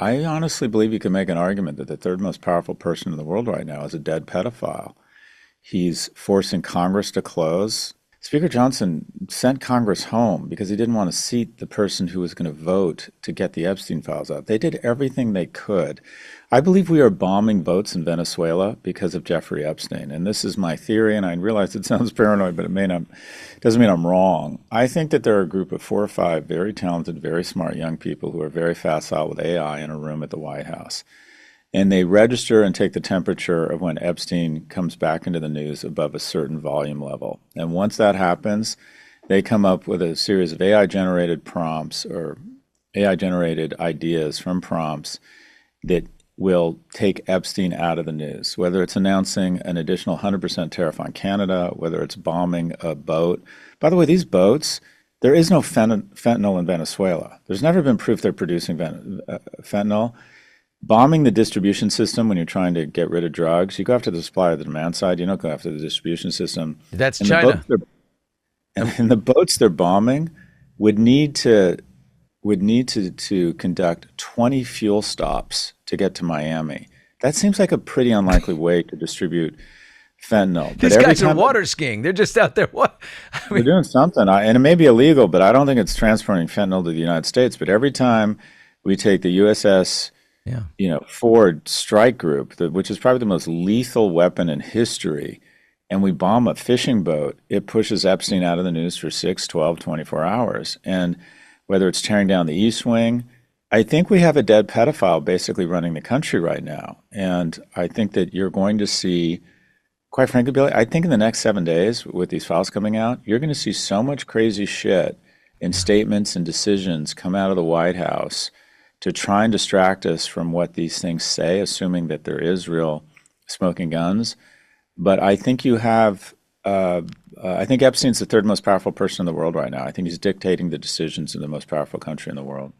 I honestly believe you could make an argument that the third most powerful person in the world right now is a dead pedophile. He's forcing Congress to close. Speaker Johnson sent Congress home because he didn't want to seat the person who was going to vote to get the Epstein files out. They did everything they could. I believe we are bombing votes in Venezuela because of Jeffrey Epstein. And this is my theory, and I realize it sounds paranoid, but it doesn't mean I'm wrong. I think that there are a group of 4 or 5 very talented, very smart young people who are very facile with AI in a room at the White House, and they register and take the temperature of when Epstein comes back into the news above a certain volume level. And once that happens, they come up with a series of AI generated prompts or AI generated ideas from prompts that will take Epstein out of the news, whether it's announcing an additional 100% tariff on Canada, whether it's bombing a boat. By the way, these boats, there is no fentanyl in Venezuela. There's never been proof they're producing fentanyl. Bombing the distribution system when you're trying to get rid of drugs, you go after the supply or the demand side. You don't go after the distribution system. That's And the boats China. they're and the boats they're bombing would need to to conduct 20 fuel stops to get to Miami. That seems like a pretty unlikely way to distribute fentanyl. But These every guys are time water skiing. They're just out there. What? I they're mean, doing something, and it may be illegal, but I don't think it's transporting fentanyl to the United States. But every time we take the USS yeah. Ford strike group, which is probably the most lethal weapon in history, and we bomb a fishing boat, it pushes Epstein out of the news for 6, 12, 24 hours. And whether it's tearing down the East Wing, I think we have a dead pedophile basically running the country right now. And I think that you're going to see, quite frankly, Billy, I think in the next 7 days with these files coming out, you're going to see so much crazy shit in statements and decisions come out of the White House to try and distract us from what these things say, assuming that there is real smoking guns. But I think I think Epstein's the third most powerful person in the world right now. I think he's dictating the decisions in the most powerful country in the world.